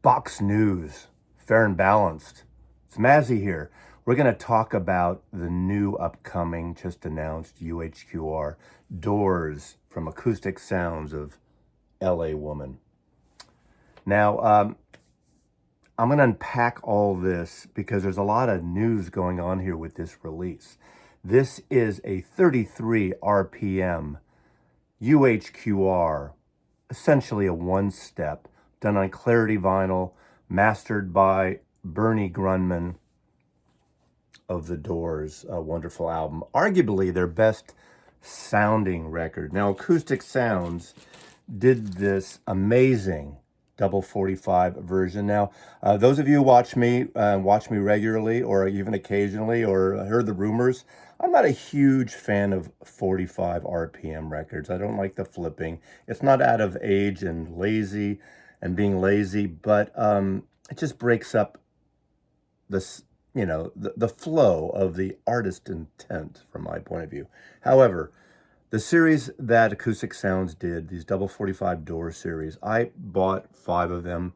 Box News, fair and balanced. It's Mazzy here. We're going to talk about the new upcoming, just announced UHQR Doors from Acoustic Sounds of LA Woman. Now, I'm going to unpack all this because there's a lot of news going on here with this release. This is a 33 RPM UHQR, essentially a one-step, done on Clarity vinyl, mastered by Bernie Grundman of The Doors, a wonderful album. Arguably their best sounding record. Now, Acoustic Sounds did this amazing double 45 version. Now, those of you who watch me regularly or even occasionally or heard the rumors, I'm not a huge fan of 45 RPM records. I don't like the flipping. It's not out of age and being lazy, but it just breaks up this, the flow of the artist intent from my point of view. However, the series that Acoustic Sounds did, these double 45 door series, I bought 5 of them,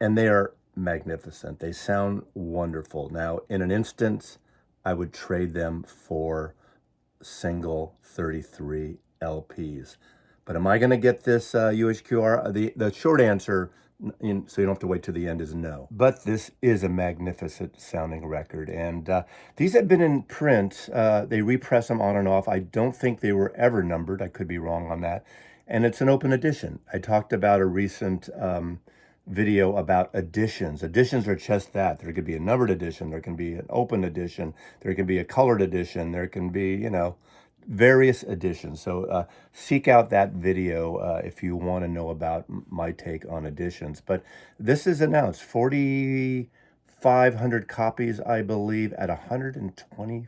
and they are magnificent. They sound wonderful. Now, in an instance, I would trade them for single 33 LPs. But am I going to get this UHQR? The short answer, so you don't have to wait to the end, is no. But this is a magnificent sounding record. And these have been in print. They repress them on and off. I don't think they were ever numbered. I could be wrong on that. And it's an open edition. I talked about a recent video about editions. Editions are just that. There could be a numbered edition. There can be an open edition. There can be a colored edition. There can be, various editions. So seek out that video if you want to know about my take on editions. But this is announced 4,500 copies, I believe, at $125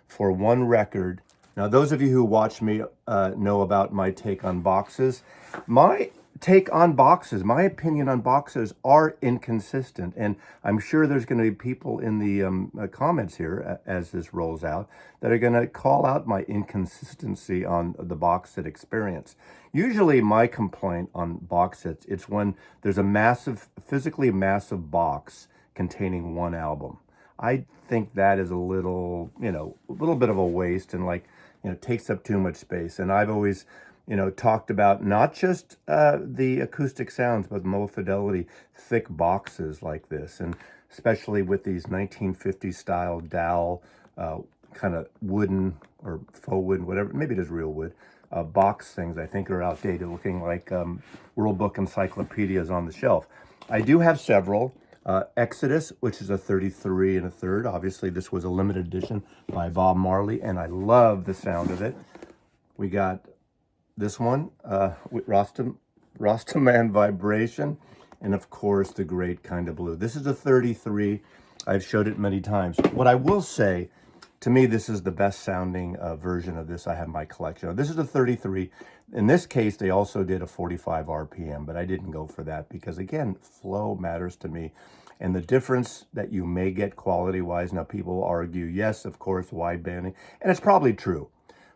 for one record. Now, those of you who watch me know about my take on boxes. My opinion on boxes are inconsistent, and I'm sure there's going to be people in the comments here as this rolls out that are going to call out my inconsistency on the box set experience. Usually my complaint on box sets, it's when there's a physically massive box containing one album. I think that is a little bit of a waste and takes up too much space. And I've always talked about not just the Acoustic Sounds, but low fidelity, thick boxes like this. And especially with these 1950s style dowel, kind of wooden or faux wood, whatever, maybe it is real wood, box things I think are outdated, looking like World Book encyclopedias on the shelf. I do have several. Exodus, which is a 33 1/3. Obviously, this was a limited edition by Bob Marley, and I love the sound of it. We got this one, with Rastaman Vibration, and of course the great Kind of Blue. This is a 33. I've showed it many times. What I will say, to me, this is the best sounding version of this I have in my collection. This is a 33. In this case, they also did a 45 RPM, but I didn't go for that because, again, flow matters to me. And the difference that you may get quality-wise, now people argue, yes, of course, widebanding, and it's probably true.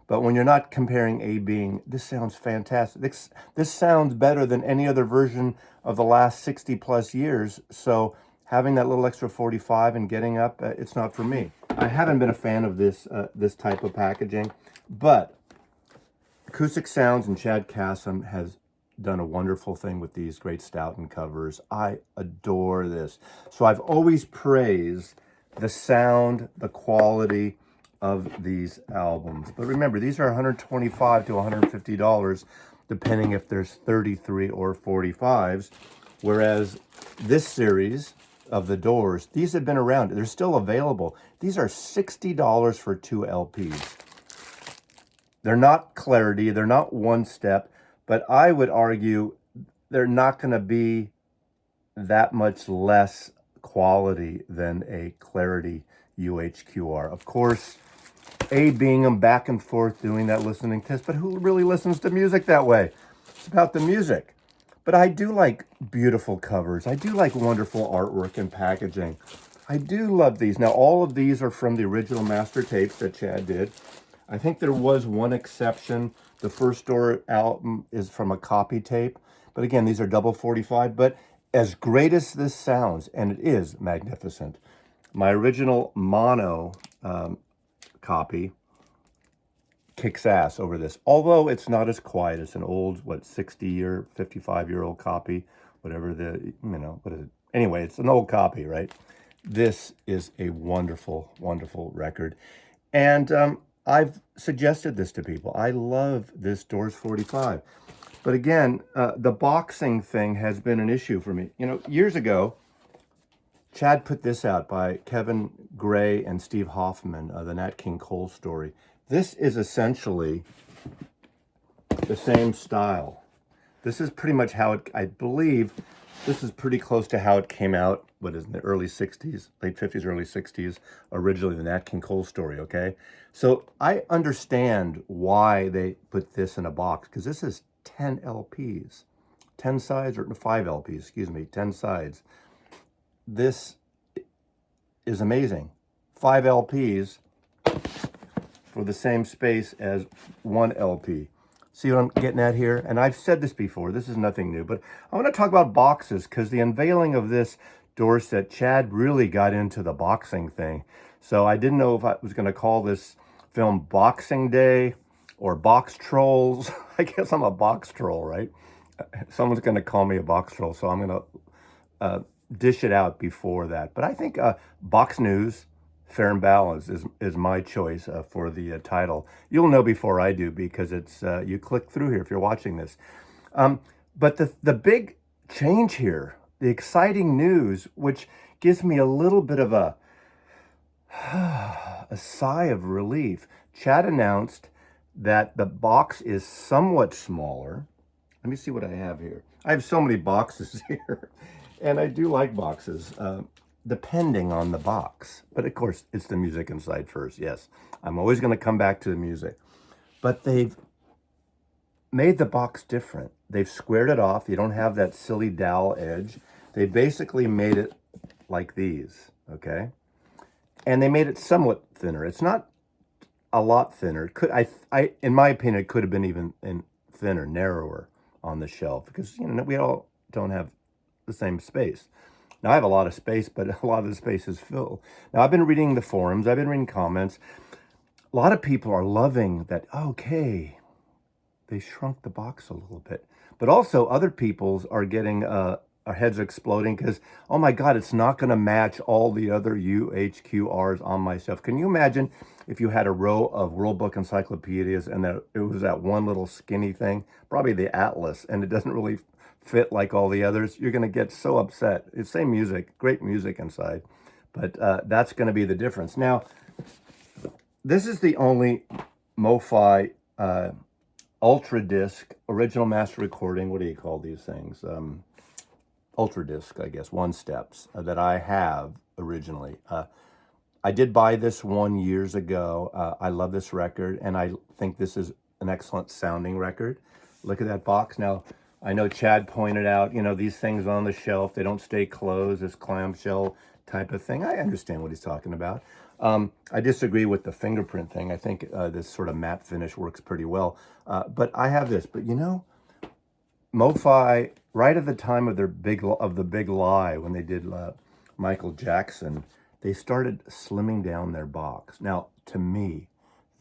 But when you're not comparing A-Being, this sounds fantastic. This sounds better than any other version of the last 60 plus years. So having that little extra 45 and getting up, it's not for me. I haven't been a fan of this type of packaging, but Acoustic Sounds and Chad Kassem has done a wonderful thing with these great Stoughton covers. I adore this. So I've always praised the sound, the quality of these albums. But remember, these are $125 to $150, depending if there's 33 or 45s. Whereas this series of The Doors, these have been around. They're still available. These are $60 for 2 LPs. They're not Clarity, they're not one step, but I would argue they're not going to be that much less quality than a Clarity UHQR. Of course, being them back and forth doing that listening test, but who really listens to music that way? It's about the music. But I do like beautiful covers. I do like wonderful artwork and packaging. I do love these. Now, all of these are from the original master tapes that Chad did. I think there was one exception. The first Door album is from a copy tape, But again, these are double 45, but as great as this sounds, and it is magnificent, my original mono copy kicks ass over this. Although it's not as quiet. It's an old, 60-year, 55-year-old copy, whatever what is it? Anyway, it's an old copy, right? This is a wonderful, wonderful record. And I've suggested this to people. I love this Doors 45. But again, the boxing thing has been an issue for me. Years ago, Chad put this out by Kevin Gray and Steve Hoffman, the Nat King Cole story. This is essentially the same style. This is pretty much how I believe, this is pretty close to how it came out, in the early 60s, late 50s, early 60s, originally the Nat King Cole story, okay? So I understand why they put this in a box, because this is 10 LPs, 10 sides, or 5 LPs, excuse me, 10 sides. This is amazing. 5 LPs for the same space as 1 LP. See what I'm getting at here? And I've said this before, this is nothing new, but I want to talk about boxes, because the unveiling of this door set, Chad really got into the boxing thing. So I didn't know if I was going to call this film Boxing Day or Box Trolls. I guess I'm a box troll, right? Someone's going to call me a box troll, so I'm going to dish it out before that. But I think Box News, Fair and Balanced is my choice for the title. You'll know before I do, because it's you click through here if you're watching this. But the big change here, the exciting news, which gives me a little bit of a sigh of relief. Chad announced that the box is somewhat smaller. Let me see what I have here. I have so many boxes here, and I do like boxes, depending on the box. But of course, it's the music inside first. Yes, I'm always going to come back to the music. But they've made the box different. They've squared it off. You don't have that silly dowel edge. They basically made it like these, okay? And they made it somewhat thinner. It's not a lot thinner. In my opinion, it could have been even thinner, narrower on the shelf, because we all don't have the same space. Now I have a lot of space, but a lot of the space is filled. Now I've been reading the forums. I've been reading comments. A lot of people are loving that. Okay, they shrunk the box a little bit, but also other people's are getting our heads exploding because, oh my God, it's not going to match all the other UHQRs on my shelf. Can you imagine if you had a row of World Book encyclopedias and that it was that one little skinny thing, probably the Atlas, and it doesn't really fit like all the others? You're going to get so upset. It's same music, great music inside, but that's going to be the difference. Now, this is the only Mofi Ultra Disc original master recording. What do you call these things? Ultra Disc, I guess, one steps that I have originally. I did buy this one years ago. I love this record, and I think this is an excellent sounding record. Look at that box. Now, I know Chad pointed out, these things on the shelf, they don't stay closed, this clamshell type of thing. I understand what he's talking about. I disagree with the fingerprint thing. I think this sort of matte finish works pretty well. But I have this. But Mofi, right at the time of the big lie, when they did Michael Jackson, they started slimming down their box. Now, to me,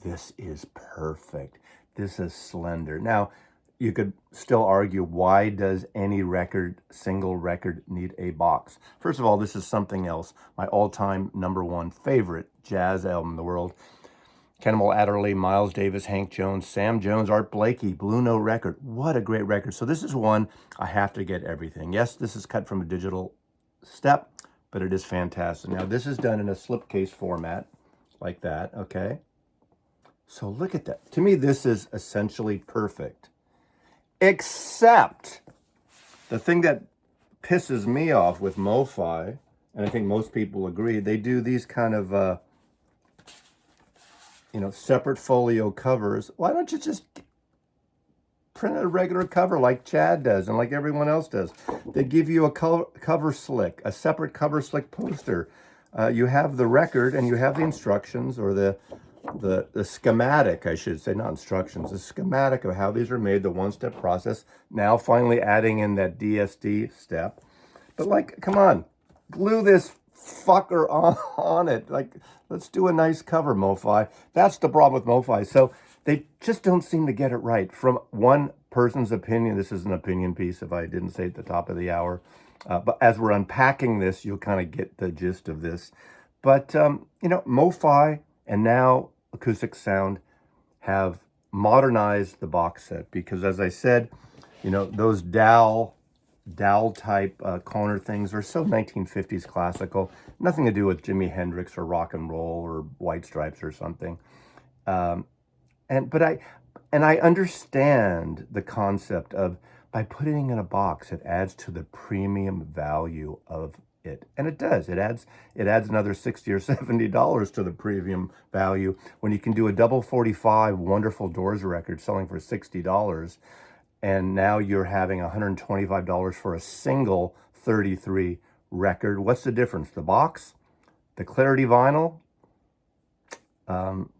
this is perfect. This is slender. Now, you could still argue, why does any single record need a box? First of all, this is Something Else, my all-time #1 favorite jazz album in the world. Kenmore Adderley, Miles Davis, Hank Jones, Sam Jones, Art Blakey, Blue Note record. What a great record. So this is one I have to get everything. Yes, this is cut from a digital step, but it is fantastic. Now, this is done in a slipcase format like that, okay? So look at that. To me, this is essentially perfect. Except the thing that pisses me off with Mofi, and I think most people agree, they do these kind of separate folio covers. Why don't you just print a regular cover like Chad does and like everyone else does? They give you a cover slick, a separate cover slick poster. You have the record and you have the instructions or the the schematic, I should say, not instructions, the schematic of how these are made, the one-step process. Now finally adding in that DSD step. But like, come on, glue this fucker on it. Like, let's do a nice cover, Mofi. That's the problem with Mofi. So they just don't seem to get it right. From one person's opinion, this is an opinion piece if I didn't say at the top of the hour. But as we're unpacking this, you'll kind of get the gist of this. But, Mofi and now Acoustic Sound have modernized the box set because, as I said, those dowel type corner things are so 1950s classical. Nothing to do with Jimi Hendrix or rock and roll or White Stripes or something. But I understand the concept of, by putting it in a box, it adds to the premium value of it, and it does. It adds another $60 or $70 to the premium value when you can do a double 45 Wonderful Doors record selling for $60, and now you're having $125 for a single 33 record. What's the difference? The box, the Clarity vinyl.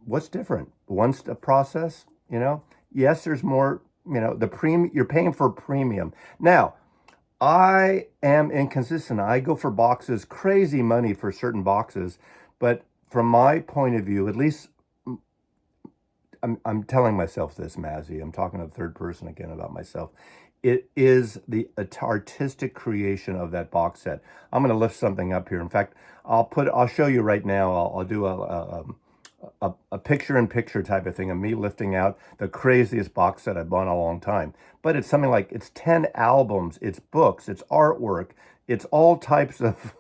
What's different? One-step process. Yes, there's more. You're paying for premium. Now, I am inconsistent. I go for boxes, crazy money for certain boxes, but from my point of view, at least I'm telling myself this, Mazzy. I'm talking to the third person again about myself. It is the artistic creation of that box set. I'm going to lift something up here. In fact, I'll show you right now. I'll do a picture-in-picture type of thing of me lifting out the craziest box set I've bought in a long time. But it's something like, it's 10 albums, it's books, it's artwork, it's all types of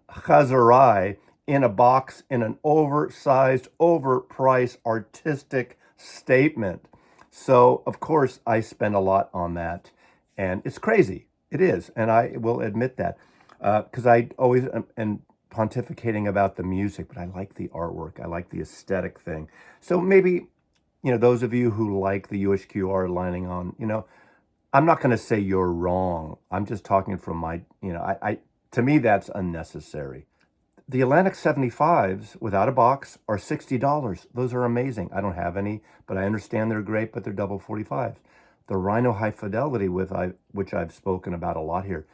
chazarai in a box in an oversized, overpriced, artistic statement. So, of course, I spend a lot on that. And it's crazy. It is. And I will admit that. Because I always am pontificating about the music, but I like the artwork. I like the aesthetic thing. So maybe, those of you who like the UHQR lining on, I'm not going to say you're wrong. I'm just talking from my, to me, that's unnecessary. The Atlantic 75s without a box are $60. Those are amazing. I don't have any, but I understand they're great, but they're double 45s. The Rhino High Fidelity, which I've spoken about a lot here,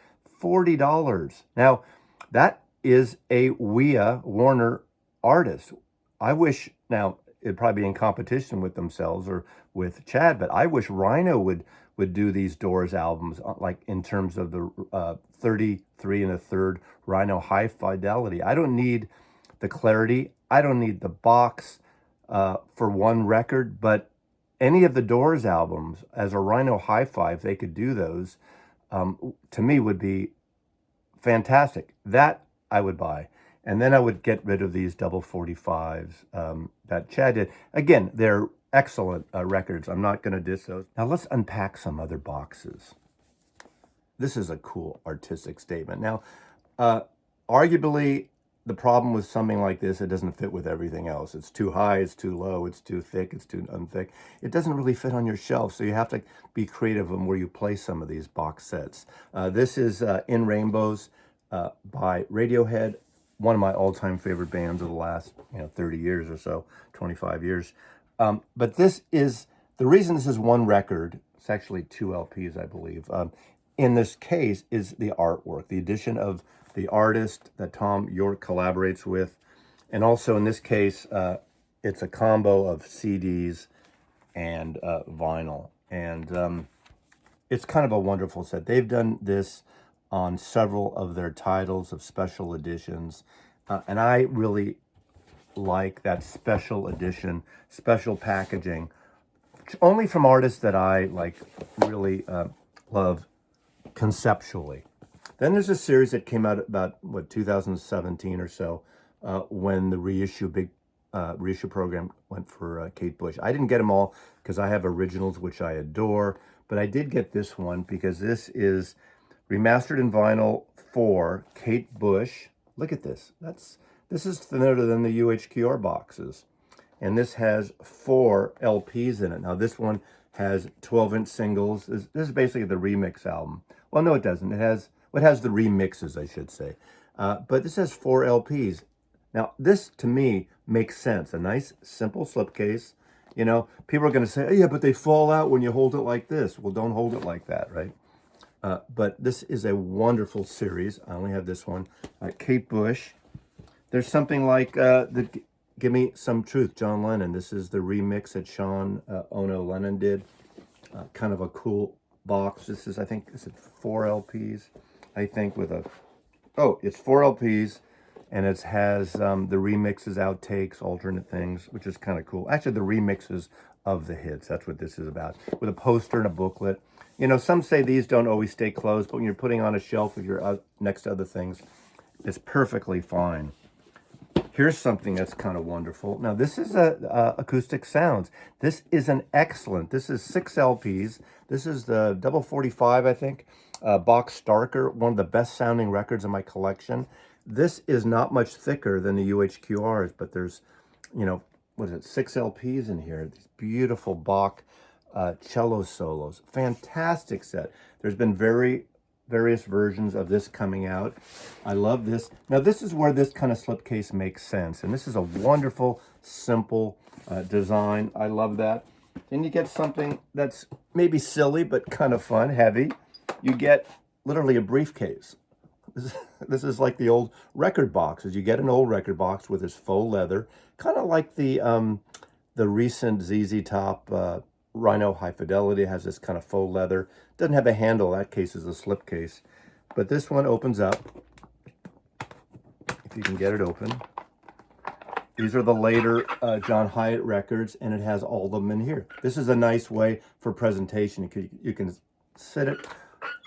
$40. Now, that is a Warner artist. I wish, now, it'd probably be in competition with themselves or with Chad, but I wish Rhino would do these Doors albums, like in terms of the 33 and a third Rhino High Fidelity. I don't need the Clarity. I don't need the box for one record, but any of the Doors albums as a Rhino Hi-Fi, if they could do those, to me would be fantastic. That I would buy. And then I would get rid of these double 45s that Chad did. Again, they're excellent records. I'm not going to diss those. Now let's unpack some other boxes. This is a cool artistic statement. Now, arguably, the problem with something like this, it doesn't fit with everything else. It's too high, it's too low, it's too thick, it's too unthick. It doesn't really fit on your shelf, so you have to be creative in where you place some of these box sets. This is In Rainbows by Radiohead, one of my all-time favorite bands of the last 30 years or so, 25 years. But this is, the reason this is one record, it's actually two LPs, I believe, in this case is the artwork, the addition of the artist that Tom York collaborates with. And also in this case, it's a combo of CDs and vinyl. And it's kind of a wonderful set. They've done this on several of their titles of special editions. And I really like that special edition, special packaging, only from artists that I really love conceptually. Then there's a series that came out about 2017 or so, when the reissue program went for Kate Bush. I didn't get them all because I have originals which I adore, but I did get this one because this is remastered in vinyl for Kate Bush. Look at this. This is thinner than the UHQR boxes. And this has 4 LPs in it. Now this one has 12-inch singles. This is basically the remix album. Well, no, it doesn't. It has the remixes, I should say. But this has 4 LPs. Now, this to me makes sense. A nice, simple slipcase. You know, people are going to say, oh, yeah, but they fall out when you hold it like this. Well, don't hold it like that, right? But this is a wonderful series. I only have this one. Kate Bush. There's something like Give Me Some Truth, John Lennon. This is the remix that Sean Ono Lennon did. Kind of a cool box. This is, I think, is it 4 LPs? I think with a, oh, it's 4 LPs, and it has the remixes, outtakes, alternate things, which is kind of cool. Actually, the remixes of the hits. That's what this is about. With a poster and a booklet. You know, some say these don't always stay closed, but when you're putting on a shelf if you're next to other things, it's perfectly fine. Here's something that's kind of wonderful. Now, this is Acoustic Sounds. This is an excellent, this is 6 LPs. This is the double 45, I think, Box Starker, one of the best sounding records in my collection. This is not much thicker than the UHQRs, but there's, you know, what is it, 6 LPs in here. These beautiful Bach cello solos. Fantastic set. There's been various versions of this coming out. I love this. Now, this is where this kind of slipcase makes sense. And this is a wonderful, simple design. I love that. Then you get something that's maybe silly, but kind of fun, heavy. You get literally a briefcase. This is like the old record boxes. You get an old record box with this faux leather, kind of like the recent ZZ Top Rhino High Fidelity has this kind of faux leather. Doesn't have a handle. That case is a slipcase. But this one opens up, if you can get it open. These are the later John Hyatt records, and it has all of them in here. This is a nice way for presentation. You can sit it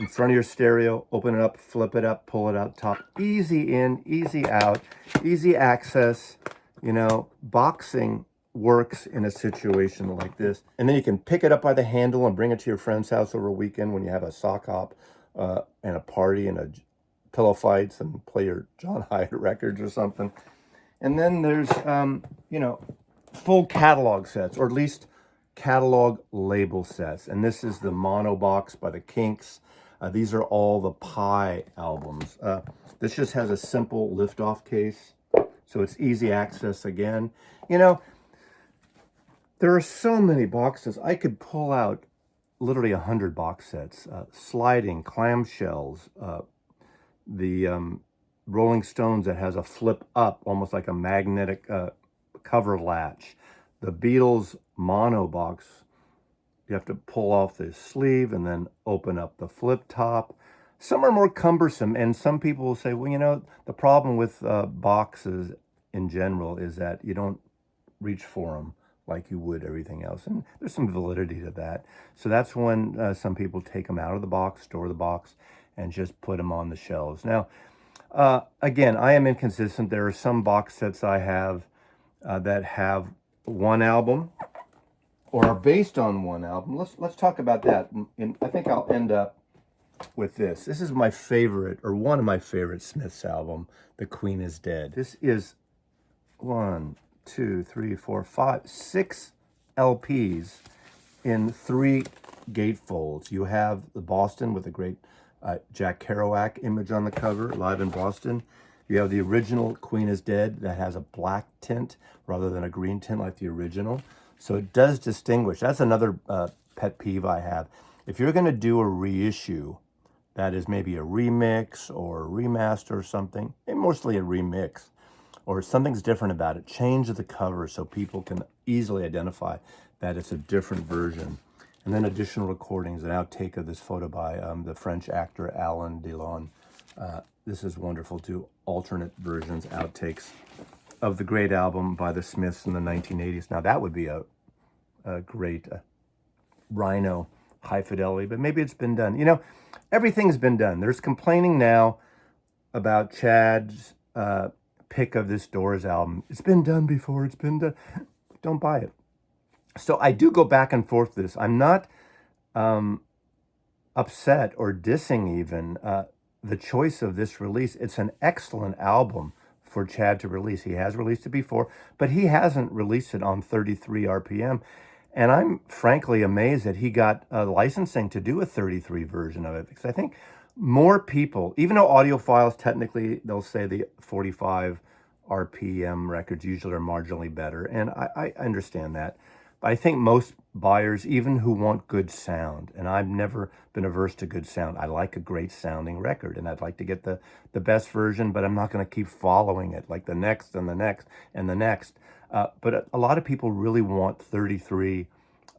in front of your stereo, open it up, flip it up, pull it out top. Easy in, easy out, easy access. You know, boxing works in a situation like this. And then you can pick it up by the handle and bring it to your friend's house over a weekend when you have a sock hop and a party and a pillow fights and play your John Hyatt records or something. And then there's, you know, full catalog sets, or at least catalog label sets. And this is the mono box by the Kinks. These are all the Pi albums. This just has a simple lift-off case, so it's easy access again. You know, there are so many boxes. I could pull out literally 100 box sets. Sliding, clamshells, the Rolling Stones that has a flip up, almost like a magnetic cover latch. The Beatles mono box, you have to pull off the sleeve and then open up the flip top. Some are more cumbersome, and some people will say, well, you know, the problem with boxes in general is that you don't reach for them like you would everything else. And there's some validity to that. So that's when some people take them out of the box, store the box, and just put them on the shelves. Now, again, I am inconsistent. There are some box sets I have that have one album or are based on one album. Let's talk about that. And I think I'll end up with this. This is my favorite, or one of my favorite Smiths album, The Queen is Dead. This is 1, 2, 3, 4, 5, 6 LPs in 3 gatefolds. You have the Boston with a great Jack Kerouac image on the cover, Live in Boston. You have the original Queen is Dead that has a black tint rather than a green tint like the original. So it does distinguish. That's another pet peeve I have. If you're going to do a reissue, that is maybe a remix or a remaster or something, and mostly a remix, or something's different about it, change the cover so people can easily identify that it's a different version. And then additional recordings, an outtake of this photo by the French actor Alain Delon. This is wonderful too. Alternate versions, outtakes of the great album by the Smiths in the 1980s. Now that would be a great Rhino High Fidelity, but maybe it's been done. You know, everything's been done. There's complaining now about Chad's pick of this Doors album. It's been done before. It's been done. Don't buy it. So I do go back and forth with this. I'm not upset or dissing even the choice of this release. It's an excellent album for Chad to release. He has released it before, but he hasn't released it on 33 RPM. And I'm frankly amazed that he got licensing to do a 33 version of it, because I think more people, even though audiophiles technically, they'll say the 45 RPM records usually are marginally better, and I understand that. But I think most buyers, even who want good sound, and I've never been averse to good sound. I like a great sounding record, and I'd like to get the best version, but I'm not going to keep following it like the next and the next and the next. But a lot of people really want 33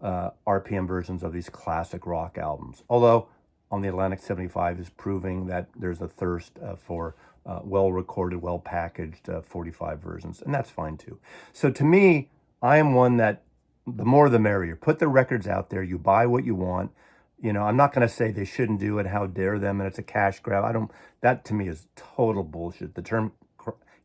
RPM versions of these classic rock albums. Although on the Atlantic 75 is proving that there's a thirst for well-recorded, well-packaged 45 versions, and that's fine too. So to me, I am one that the more the merrier. Put the records out there. You buy what you want. You know, I'm not going to say they shouldn't do it. How dare them? And it's a cash grab. I don't. That to me is total bullshit. The term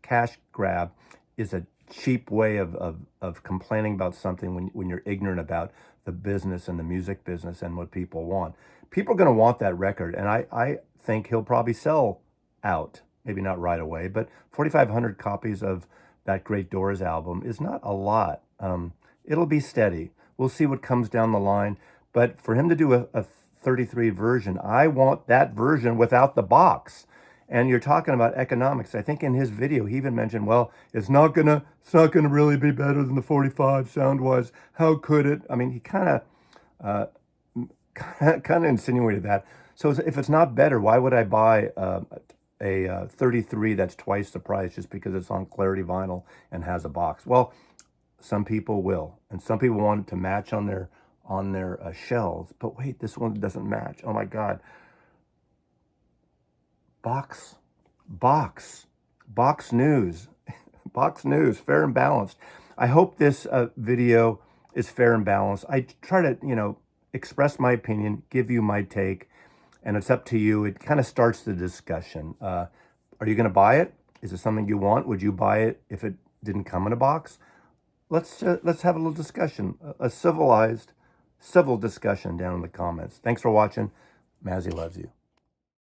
cash grab is a cheap way of complaining about something when you're ignorant about the business and the music business and what people want. People are going to want that record, and I think he'll probably sell out. Maybe not right away, but 4,500 copies of that great Doors album is not a lot. It'll be steady. We'll see what comes down the line. But for him to do a 33 version, I want that version without the box. And you're talking about economics. I think in his video he even mentioned, well, it's not gonna really be better than the 45 sound-wise. How could it? I mean, he kind of insinuated that. So if it's not better, why would I buy a 33 that's twice the price just because it's on Clarity vinyl and has a box? Well, some people will, and some people want it to match on their shelves. But wait, this one doesn't match. Oh my God! Box news, box news, fair and balanced. I hope this video is fair and balanced. I try to express my opinion, give you my take, and it's up to you. It kind of starts the discussion. Are you going to buy it? Is it something you want? Would you buy it if it didn't come in a box? Let's have a little discussion, a civil discussion down in the comments. Thanks for watching. Mazzy loves you.